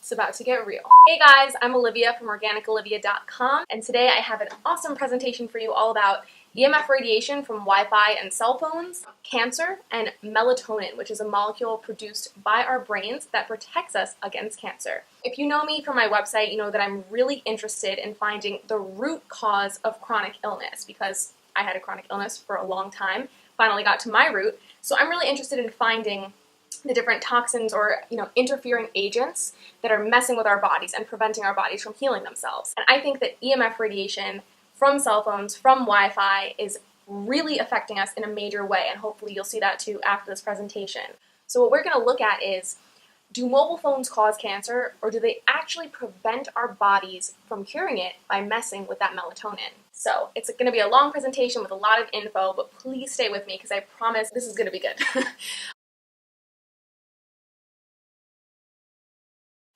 It's about to get real. Hey guys, I'm Olivia from organicolivia.com, and today I have an awesome presentation for you all about EMF radiation from Wi-Fi and cell phones, cancer, and melatonin, which is a molecule produced by our brains that protects us against cancer. If you know me from my website, you know that I'm really interested in finding the root cause of chronic illness, because I had a chronic illness for a long time, finally got to my root, so I'm really interested in finding the different toxins or interfering agents that are messing with our bodies and preventing our bodies from healing themselves. And I think that EMF radiation from cell phones, from Wi-Fi, is really affecting us in a major way, and hopefully you'll see that too after this presentation. So what we're going to look at is, do mobile phones cause cancer, or do they actually prevent our bodies from curing it by messing with that melatonin? So it's going to be a long presentation with a lot of info, but please stay with me because I promise this is going to be good.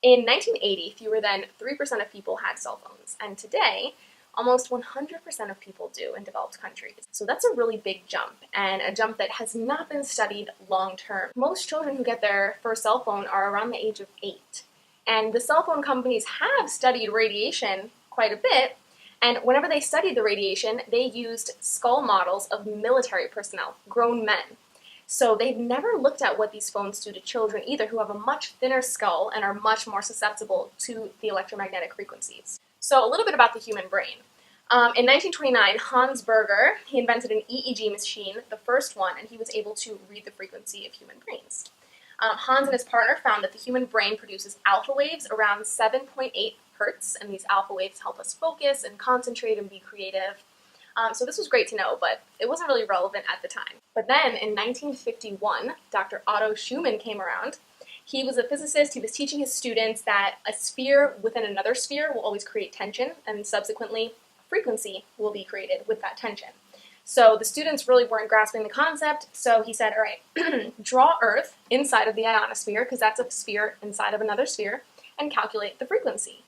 In 1980, fewer than 3% of people had cell phones, and today, almost 100% of people do in developed countries. So that's a really big jump, and a jump that has not been studied long term. Most children who get their first cell phone are around the age of 8, and the cell phone companies have studied radiation quite a bit, and whenever they studied the radiation, they used skull models of military personnel, grown men. So they've never looked at what these phones do to children either, who have a much thinner skull and are much more susceptible to the electromagnetic frequencies. So a little bit about the human brain. In 1929, Hans Berger, he invented an EEG machine, the first one, and he was able to read the frequency of human brains. Hans and his partner found that the human brain produces alpha waves around 7.8 hertz, and these alpha waves help us focus and concentrate and be creative. So this was great to know, but it wasn't really relevant at the time. But then in 1951, Dr. Otto Schumann came around. He was a physicist. He was teaching his students that a sphere within another sphere will always create tension, and subsequently a frequency will be created with that tension. So the students really weren't grasping the concept, so he said, all right, draw Earth inside of the ionosphere, because that's a sphere inside of another sphere, and calculate the frequency.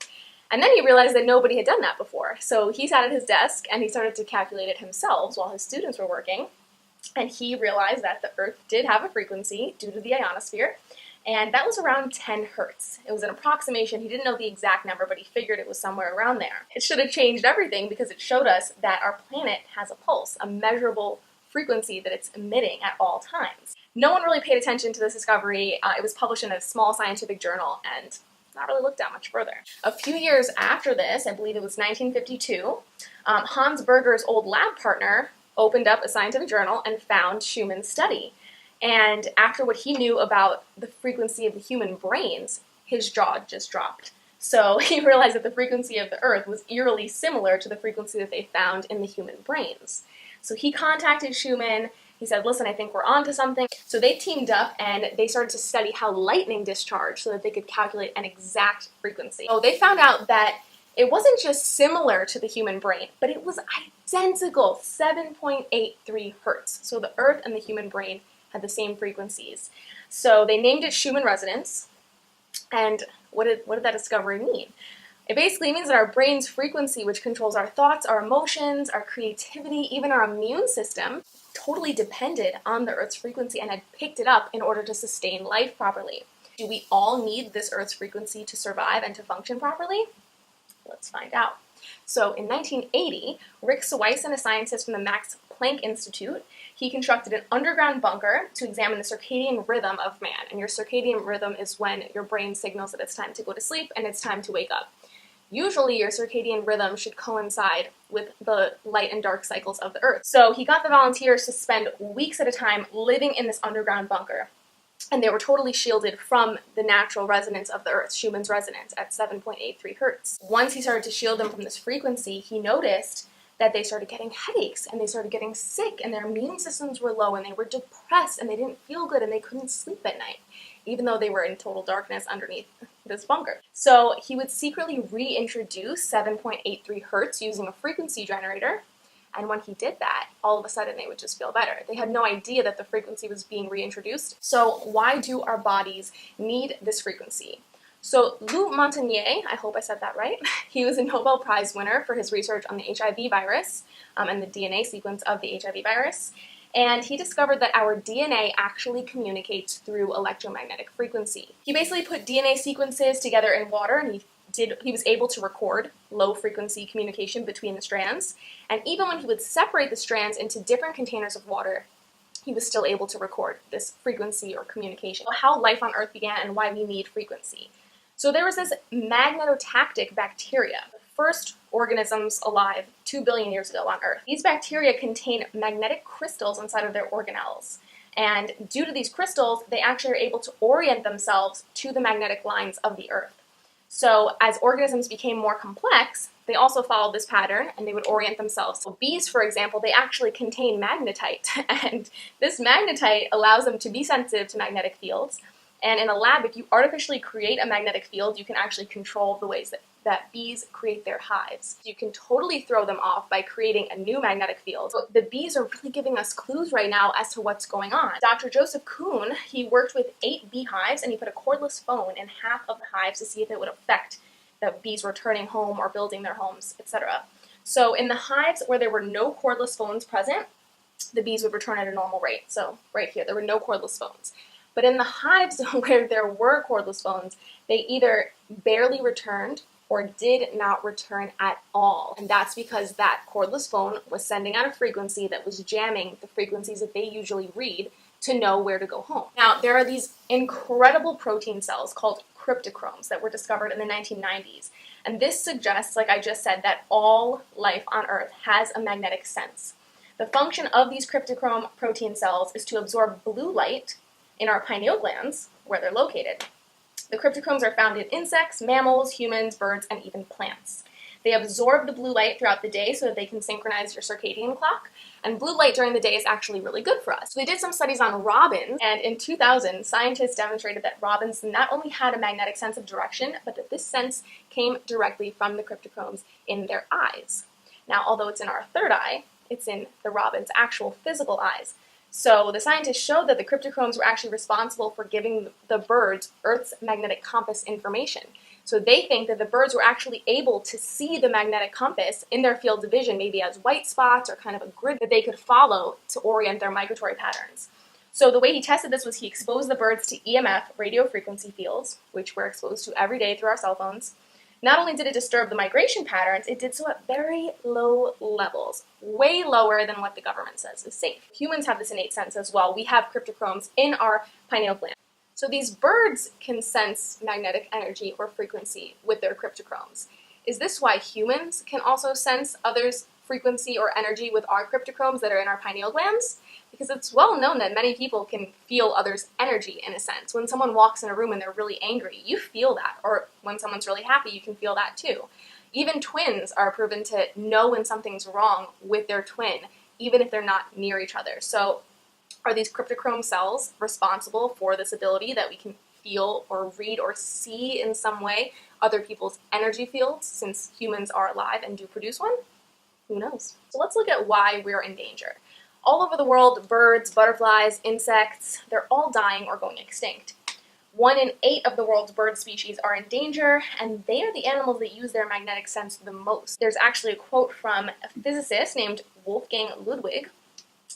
And then he realized that nobody had done that before. So he sat at his desk and he started to calculate it himself while his students were working. And he realized that the Earth did have a frequency due to the ionosphere, and that was around 10 hertz. It was an approximation. He didn't know the exact number, but he figured it was somewhere around there. It should have changed everything because it showed us that our planet has a pulse, a measurable frequency that it's emitting at all times. No one really paid attention to this discovery. It was published in a small scientific journal and not really looked at much further. A few years after this, I believe it was 1952, Hans Berger's old lab partner opened up a scientific journal and found Schumann's study. And after what he knew about the frequency of the human brains, his jaw just dropped. So he realized that the frequency of the Earth was eerily similar to the frequency that they found in the human brains. So he contacted Schumann. He said, listen, I think we're onto something. So they teamed up and they started to study how lightning discharged so that they could calculate an exact frequency. So they found out that it wasn't just similar to the human brain, but it was identical, 7.83 hertz. So the Earth and the human brain had the same frequencies. So they named it Schumann resonance. And what did that discovery mean? It basically means that our brain's frequency, which controls our thoughts, our emotions, our creativity, even our immune system, totally depended on the Earth's frequency and had picked it up in order to sustain life properly. Do we all need this Earth's frequency to survive and to function properly? Let's find out. So in 1980, Rick Sweisen, a scientist from the Max Planck Institute, he constructed an underground bunker to examine the circadian rhythm of man. And your circadian rhythm is when your brain signals that it's time to go to sleep and it's time to wake up. Usually your circadian rhythm should coincide with the light and dark cycles of the Earth. So he got the volunteers to spend weeks at a time living in this underground bunker. And they were totally shielded from the natural resonance of the Earth, Schumann's resonance at 7.83 hertz. Once he started to shield them from this frequency, he noticed that they started getting headaches and they started getting sick and their immune systems were low and they were depressed and they didn't feel good and they couldn't sleep at night, even though they were in total darkness underneath this bunker. So he would secretly reintroduce 7.83 hertz using a frequency generator, and when he did that, all of a sudden they would just feel better. They had no idea that the frequency was being reintroduced. So why do our bodies need this frequency? So Lou Montagnier, I hope I said that right, he was a Nobel Prize winner for his research on the HIV virus and the DNA sequence of the HIV virus. and he discovered that our DNA actually communicates through electromagnetic frequency. He basically put DNA sequences together in water, and he was able to record low frequency communication between the strands, and even when he would separate the strands into different containers of water, he was still able to record this frequency or communication. How life on Earth began and why we need frequency. So there was this magnetotactic bacteria, the first organisms alive 2 billion years ago on Earth. These bacteria contain magnetic crystals inside of their organelles. And due to these crystals, they actually are able to orient themselves to the magnetic lines of the Earth. So as organisms became more complex, they also followed this pattern and they would orient themselves. So bees, for example, they actually contain magnetite, and this magnetite allows them to be sensitive to magnetic fields. And in a lab, if you artificially create a magnetic field, you can actually control the ways that bees create their hives. You can totally throw them off by creating a new magnetic field. So the bees are really giving us clues right now as to what's going on. Dr. Joseph Kuhn, he worked with 8 beehives, and he put a cordless phone in half of the hives to see if it would affect the bees returning home or building their homes, etc. So in the hives where there were no cordless phones present, the bees would return at a normal rate. So right here, there were no cordless phones. But in the hives where there were cordless phones, they either barely returned or did not return at all. And that's because that cordless phone was sending out a frequency that was jamming the frequencies that they usually read to know where to go home. Now, there are these incredible protein cells called cryptochromes that were discovered in the 1990s. And this suggests, like I just said, that all life on Earth has a magnetic sense. The function of these cryptochrome protein cells is to absorb blue light in our pineal glands, where they're located. The cryptochromes are found in insects, mammals, humans, birds, and even plants. They absorb the blue light throughout the day so that they can synchronize your circadian clock, and blue light during the day is actually really good for us. So they did some studies on robins, and in 2000, scientists demonstrated that robins not only had a magnetic sense of direction, but that this sense came directly from the cryptochromes in their eyes. Now, although it's in our third eye, it's in the robin's actual physical eyes. So the scientists showed that the cryptochromes were actually responsible for giving the birds Earth's magnetic compass information. So they think that the birds were actually able to see the magnetic compass in their field of vision, maybe as white spots or kind of a grid that they could follow to orient their migratory patterns. So the way he tested this was he exposed the birds to EMF radio frequency fields, which we're exposed to every day through our cell phones. Not only did it disturb the migration patterns, it did so at very low levels, way lower than what the government says is safe. Humans have this innate sense as well. We have cryptochromes in our pineal gland. So these birds can sense magnetic energy or frequency with their cryptochromes. Is this why humans can also sense others' frequency or energy with our cryptochromes that are in our pineal glands? Because it's well known that many people can feel others' energy in a sense. When someone walks in a room and they're really angry, you feel that. Or when someone's really happy, you can feel that too. Even twins are proven to know when something's wrong with their twin, even if they're not near each other. So are these cryptochrome cells responsible for this ability that we can feel or read or see in some way other people's energy fields, since humans are alive and do produce one? Who knows? So let's look at why we're in danger. All over the world, birds, butterflies, insects, they're all dying or going extinct. 1 in 8 of the world's bird species are in danger, and they are the animals that use their magnetic sense the most. There's actually a quote from a physicist named Wolfgang Ludwig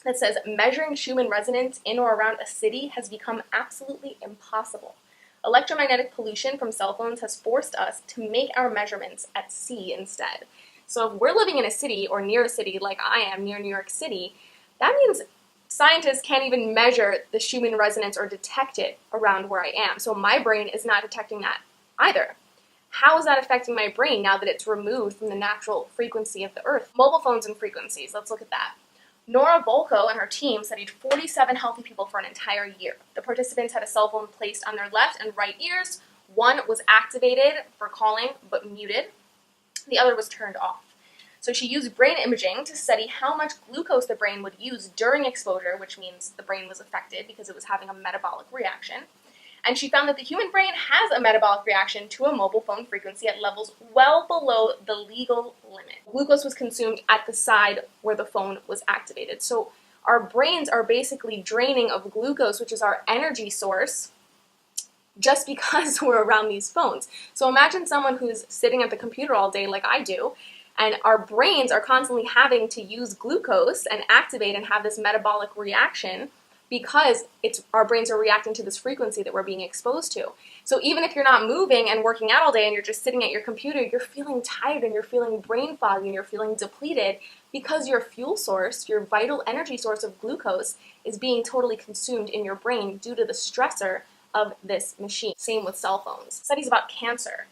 that says, "Measuring Schumann resonance in or around a city has become absolutely impossible. Electromagnetic pollution from cell phones has forced us to make our measurements at sea instead." So if we're living in a city or near a city like I am near New York City, that means scientists can't even measure the Schumann resonance or detect it around where I am. So my brain is not detecting that either. How is that affecting my brain now that it's removed from the natural frequency of the Earth? Mobile phones and frequencies, let's look at that. Nora Volko and her team studied 47 healthy people for an entire year. The participants had a cell phone placed on their left and right ears. One was activated for calling but muted. The other was turned off. So she used brain imaging to study how much glucose the brain would use during exposure, which means the brain was affected because it was having a metabolic reaction. And she found that the human brain has a metabolic reaction to a mobile phone frequency at levels well below the legal limit. Glucose was consumed at the side where the phone was activated. So our brains are basically draining of glucose, which is our energy source, just because we're around these phones. So imagine someone who's sitting at the computer all day like I do, And our brains are constantly having to use glucose and activate and have this metabolic reaction because our brains are reacting to this frequency that we're being exposed to. So even if you're not moving and working out all day and you're just sitting at your computer, you're feeling tired and you're feeling brain fog and you're feeling depleted because your fuel source, your vital energy source of glucose, is being totally consumed in your brain due to the stressor of this machine. Same with cell phones. Studies about cancer.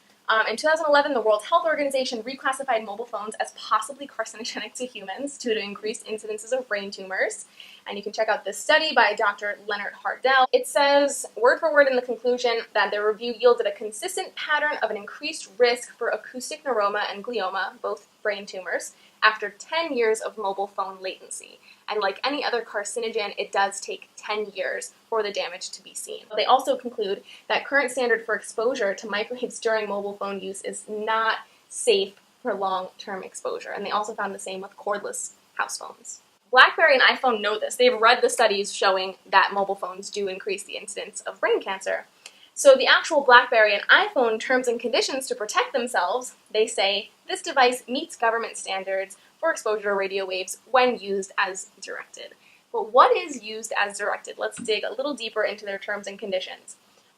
In 2011, the World Health Organization reclassified mobile phones as possibly carcinogenic to humans due to increased incidences of brain tumors. And you can check out this study by Dr. Leonard Hardell. It says, word for word in the conclusion, that the review yielded a consistent pattern of an increased risk for acoustic neuroma and glioma, both brain tumors, after 10 years of mobile phone latency. And like any other carcinogen, it does take 10 years for the damage to be seen. They also conclude that current standard for exposure to microwaves during mobile phone use is not safe for long-term exposure. And they also found the same with cordless house phones. BlackBerry and iPhone know this. They've read the studies showing that mobile phones do increase the incidence of brain cancer. So the actual BlackBerry and iPhone terms and conditions to protect themselves, they say, this device meets government standards for exposure to radio waves when used as directed. But what is used as directed? Let's dig a little deeper into their terms and conditions.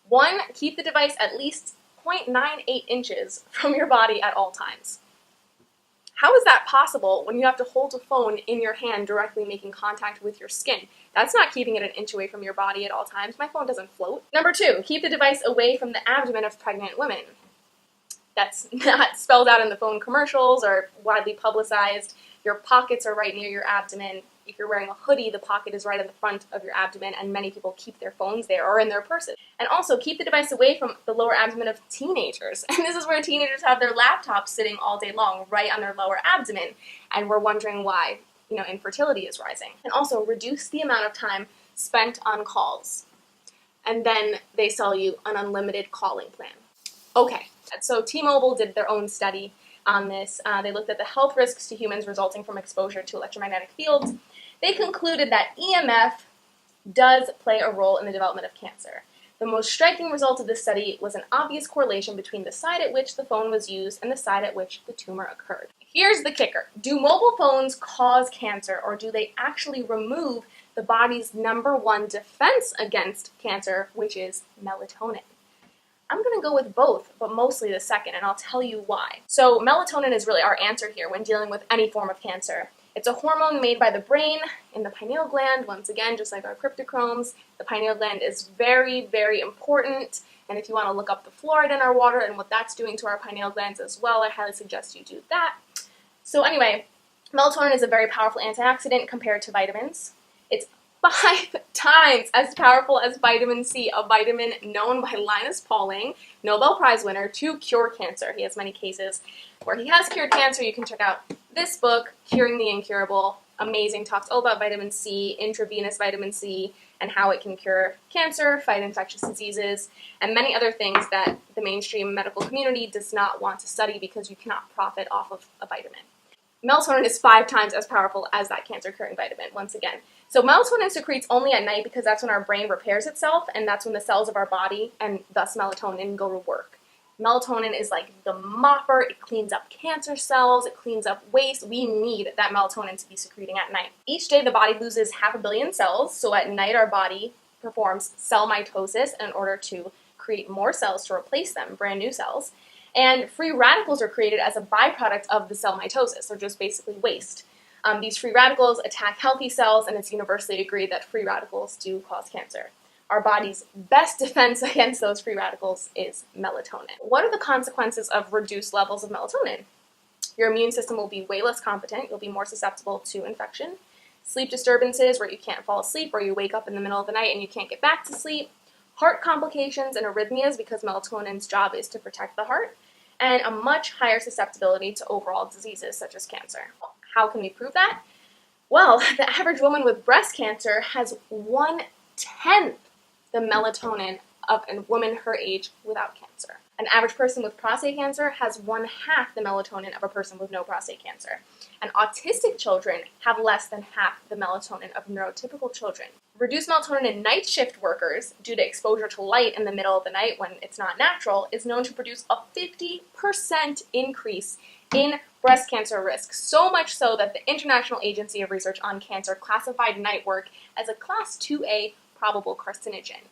1, keep the device at least 0.98 inches from your body at all times. How is that possible when you have to hold a phone in your hand directly making contact with your skin? That's not keeping it an inch away from your body at all times. My phone doesn't float. Number 2, keep the device away from the abdomen of pregnant women. That's not spelled out in the phone commercials or widely publicized. Your pockets are right near your abdomen. If you're wearing a hoodie, the pocket is right in the front of your abdomen, and many people keep their phones there or in their purses. And also, keep the device away from the lower abdomen of teenagers. And this is where teenagers have their laptops sitting all day long, right on their lower abdomen, and we're wondering why, infertility is rising. And also, reduce the amount of time spent on calls. And then they sell you an unlimited calling plan. Okay, so T-Mobile did their own study on this. They looked at the health risks to humans resulting from exposure to electromagnetic fields. They concluded that EMF does play a role in the development of cancer. The most striking result of this study was an obvious correlation between the side at which the phone was used and the side at which the tumor occurred. Here's the kicker. Do mobile phones cause cancer, or do they actually remove the body's #1 defense against cancer, which is melatonin? I'm going to go with both, but mostly the second, and I'll tell you why. So melatonin is really our answer here when dealing with any form of cancer. It's a hormone made by the brain in the pineal gland. Once again, just like our cryptochromes, the pineal gland is very, very important. And if you want to look up the fluoride in our water and what that's doing to our pineal glands as well, I highly suggest you do that. So anyway, melatonin is a very powerful antioxidant compared to vitamins. It's 5 times as powerful as vitamin C, a vitamin known by Linus Pauling, Nobel Prize winner, to cure cancer. He has many cases where he has cured cancer. You can check out this book, Curing the Incurable. Amazing. Talks all about vitamin C, intravenous vitamin C, and how it can cure cancer, fight infectious diseases, and many other things that the mainstream medical community does not want to study because you cannot profit off of a vitamin. Melatonin is 5 times as powerful as that cancer-curing vitamin, once again. So melatonin secretes only at night because that's when our brain repairs itself, and that's when the cells of our body, and thus melatonin, go to work. Melatonin is like the mopper. It cleans up cancer cells. It cleans up waste. We need that melatonin to be secreting at night. Each day, the body loses 500 million cells, so at night our body performs cell mitosis in order to create more cells to replace them, brand new cells. And free radicals are created as a byproduct of the cell mitosis, or just basically waste. These free radicals attack healthy cells, and it's universally agreed that free radicals do cause cancer. Our body's best defense against those free radicals is melatonin. What are the consequences of reduced levels of melatonin? Your immune system will be way less competent. You'll be more susceptible to infection. Sleep disturbances, where you can't fall asleep, or you wake up in the middle of the night and you can't get back to sleep. Heart complications and arrhythmias, because melatonin's job is to protect the heart. And a much higher susceptibility to overall diseases such as cancer. How can we prove that? Well, the average woman with breast cancer has 1/10 the melatonin of a woman her age without cancer. An average person with prostate cancer has 1/2 the melatonin of a person with no prostate cancer. And autistic children have less than half the melatonin of neurotypical children. Reduced melatonin in night shift workers due to exposure to light in the middle of the night when it's not natural is known to produce a 50% increase in breast cancer risk, so much so that the International Agency of Research on Cancer classified night work as a Class 2A probable carcinogen.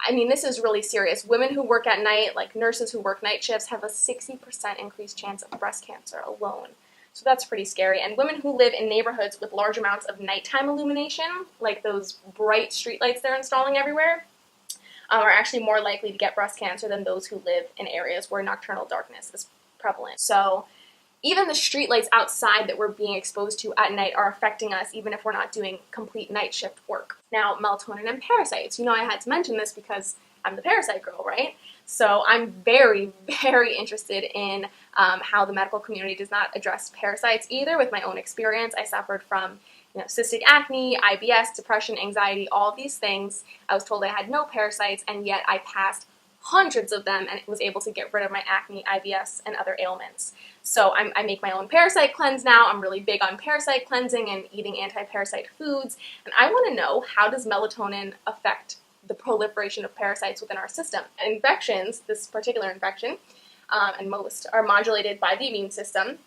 I mean, this is really serious. Women who work at night, like nurses who work night shifts, have a 60% increased chance of breast cancer alone. So that's pretty scary. And women who live in neighborhoods with large amounts of nighttime illumination, like those bright streetlights they're installing everywhere, are actually more likely to get breast cancer than those who live in areas where nocturnal darkness is prevalent. So even the streetlights outside that we're being exposed to at night are affecting us, even if we're not doing complete night shift work. Now, melatonin and parasites. You know, I had to mention this because I'm the parasite girl, right? So I'm very, very interested in how the medical community does not address parasites either. With my own experience, I suffered from cystic acne, IBS, depression, anxiety, all these things. I was told I had no parasites, and yet I passed hundreds of them and was able to get rid of my acne, IBS, and other ailments. So I make my own parasite cleanse now. I'm really big on parasite cleansing and eating anti-parasite foods. And I want to know, how does melatonin affect the proliferation of parasites within our system? Infections, this particular infection, and most are modulated by the immune system.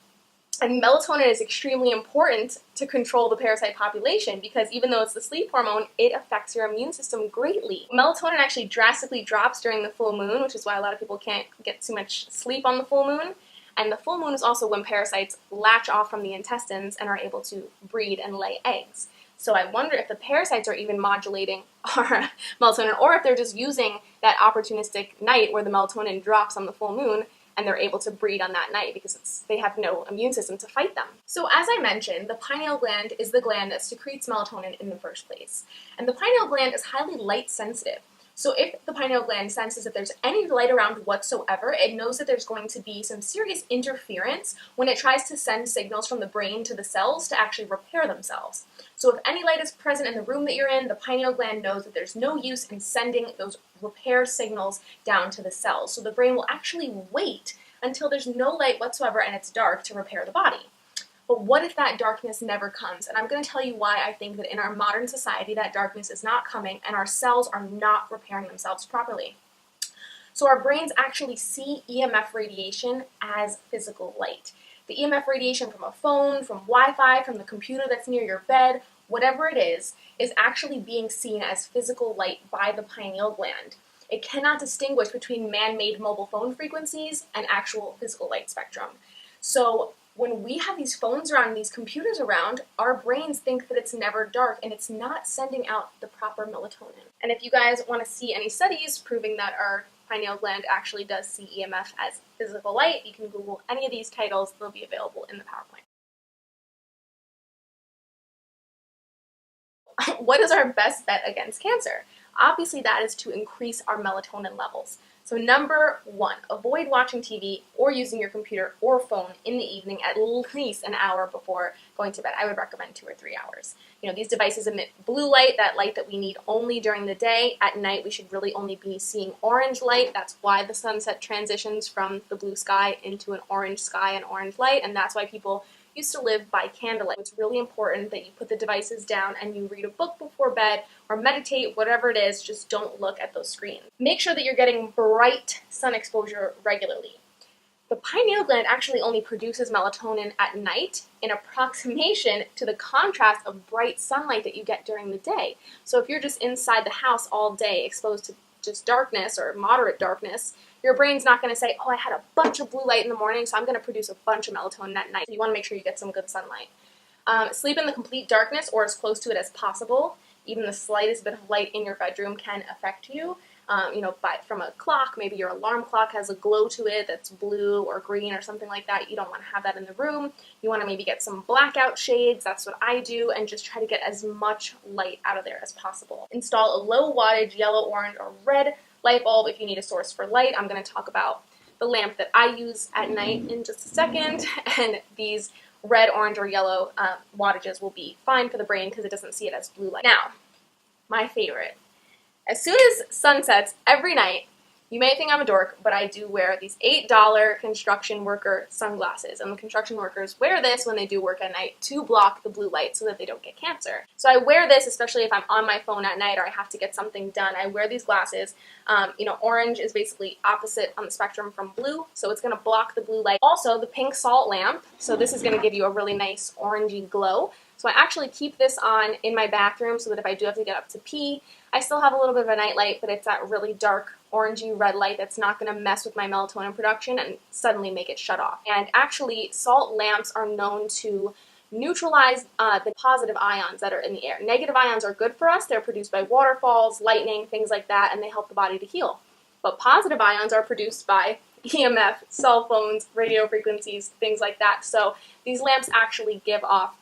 And melatonin is extremely important to control the parasite population because even though it's the sleep hormone, it affects your immune system greatly. Melatonin actually drastically drops during the full moon, which is why a lot of people can't get too much sleep on the full moon. And the full moon is also when parasites latch off from the intestines and are able to breed and lay eggs. So I wonder if the parasites are even modulating our melatonin, or if they're just using that opportunistic night where the melatonin drops on the full moon and they're able to breed on that night because they have no immune system to fight them. So as I mentioned, the pineal gland is the gland that secretes melatonin in the first place. And the pineal gland is highly light sensitive. So if the pineal gland senses that there's any light around whatsoever, it knows that there's going to be some serious interference when it tries to send signals from the brain to the cells to actually repair themselves. So if any light is present in the room that you're in, the pineal gland knows that there's no use in sending those repair signals down to the cells. So the brain will actually wait until there's no light whatsoever and it's dark to repair the body. But what if that darkness never comes? And I'm going to tell you why I think that in our modern society that darkness is not coming and our cells are not repairing themselves properly. So our brains actually see EMF radiation as physical light. The EMF radiation from a phone, from Wi-Fi, from the computer that's near your bed, whatever it is actually being seen as physical light by the pineal gland. It cannot distinguish between man-made mobile phone frequencies and actual physical light spectrum. So when we have these phones around, these computers around, our brains think that it's never dark and it's not sending out the proper melatonin. And if you guys want to see any studies proving that our pineal gland actually does see EMF as physical light, you can Google any of these titles. They'll be available in the PowerPoint. What is our best bet against cancer? Obviously, that is to increase our melatonin levels. So number one, avoid watching TV or using your computer or phone in the evening at least an hour before going to bed. I would recommend 2 or 3 hours. These devices emit blue light, that light that we need only during the day. At night, we should really only be seeing orange light. That's why the sunset transitions from the blue sky into an orange sky and orange light, and that's why people used to live by candlelight. It's really important that you put the devices down and you read a book before bed or meditate, whatever it is, just don't look at those screens. Make sure that you're getting bright sun exposure regularly. The pineal gland actually only produces melatonin at night in approximation to the contrast of bright sunlight that you get during the day. So if you're just inside the house all day exposed to just darkness or moderate darkness, your brain's not going to say, oh, I had a bunch of blue light in the morning, so I'm going to produce a bunch of melatonin at night. So you want to make sure you get some good sunlight. Sleep in the complete darkness or as close to it as possible. Even the slightest bit of light in your bedroom can affect you. From a clock, maybe your alarm clock has a glow to it that's blue or green or something like that. You don't want to have that in the room. You want to maybe get some blackout shades. That's what I do, and just try to get as much light out of there as possible. Install a low wattage yellow, orange, or red light bulb if you need a source for light. I'm going to talk about the lamp that I use at night in just a second, and these red, orange, or yellow wattages will be fine for the brain because it doesn't see it as blue light. Now, my favorite. As soon as sun sets every night, You may think I'm a dork, but I do wear these $8 construction worker sunglasses, and the construction workers wear this when they do work at night to block the blue light so that they don't get cancer. So I wear this especially if I'm on my phone at night or I have to get something done. I wear these glasses. Orange is basically opposite on the spectrum from blue, so it's going to block the blue light. Also, the pink salt lamp, so this is going to give you a really nice orangey glow. So I actually keep this on in my bathroom so that if I do have to get up to pee, I still have a little bit of a night light, but it's that really dark orangey red light that's not going to mess with my melatonin production and suddenly make it shut off. And actually, salt lamps are known to neutralize the positive ions that are in the air. Negative ions are good for us. They're produced by waterfalls, lightning, things like that, and they help the body to heal. But positive ions are produced by EMF, cell phones, radio frequencies, things like that. So these lamps actually give off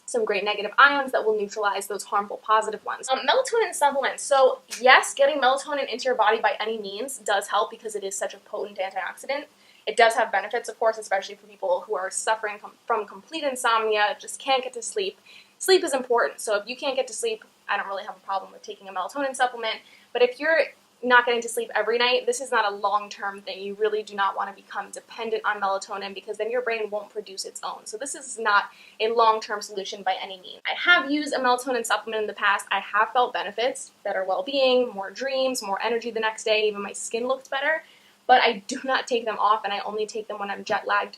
some great negative ions that will neutralize those harmful positive ones. Melatonin supplements. So yes, getting melatonin into your body by any means does help because it is such a potent antioxidant. It does have benefits, of course, especially for people who are suffering from complete insomnia, just can't get to sleep. Sleep is important, so if you can't get to sleep, I don't really have a problem with taking a melatonin supplement. But if you're not getting to sleep every night, this is not a long-term thing. You really do not want to become dependent on melatonin because then your brain won't produce its own. So this is not a long-term solution by any means. I have used a melatonin supplement in the past. I have felt benefits, better well-being, more dreams, more energy the next day, even my skin looked better. But I do not take them often. I only take them when I'm jet-lagged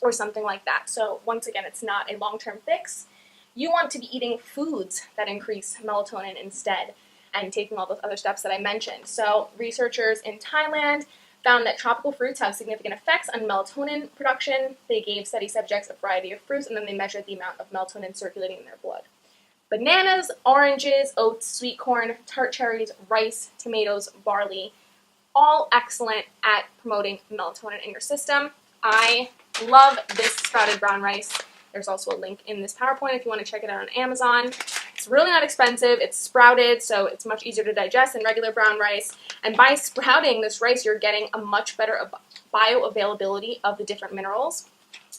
or something like that. So once again, it's not a long-term fix. You want to be eating foods that increase melatonin instead and taking all those other steps that I mentioned. So researchers in Thailand found that tropical fruits have significant effects on melatonin production. They gave study subjects a variety of fruits, and then they measured the amount of melatonin circulating in their blood. Bananas, oranges, oats, sweet corn, tart cherries, rice, tomatoes, barley, all excellent at promoting melatonin in your system. I love this sprouted brown rice. There's also a link in this PowerPoint if you want to check it out on Amazon. It's really not expensive. It's sprouted, so it's much easier to digest than regular brown rice. And by sprouting this rice, you're getting a much better bioavailability of the different minerals,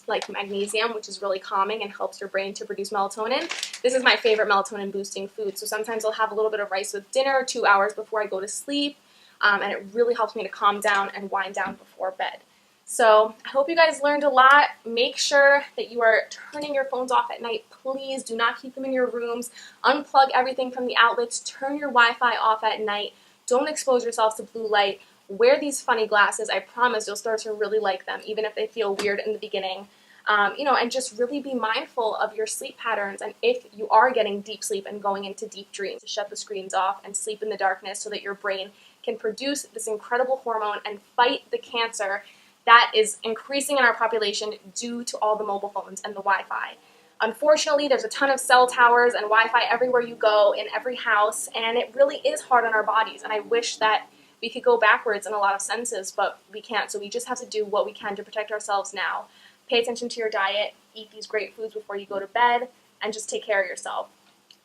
like magnesium, which is really calming and helps your brain to produce melatonin. This is my favorite melatonin boosting food. So sometimes I'll have a little bit of rice with dinner 2 hours before I go to sleep, and it really helps me to calm down and wind down before bed. So I hope you guys learned a lot. Make sure that you are turning your phones off at night. Please do not keep them in your rooms. Unplug everything from the outlets. Turn your Wi-Fi off at night. Don't expose yourselves to blue light. Wear these funny glasses. I promise you'll start to really like them, even if they feel weird in the beginning. And just really be mindful of your sleep patterns. And if you are getting deep sleep and going into deep dreams, shut the screens off and sleep in the darkness so that your brain can produce this incredible hormone and fight the cancer that is increasing in our population due to all the mobile phones and the Wi-Fi. Unfortunately, there's a ton of cell towers and Wi-Fi everywhere you go, in every house, and it really is hard on our bodies. And I wish that we could go backwards in a lot of senses, but we can't. So we just have to do what we can to protect ourselves now. Pay attention to your diet, eat these great foods before you go to bed, and just take care of yourself.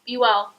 Be well.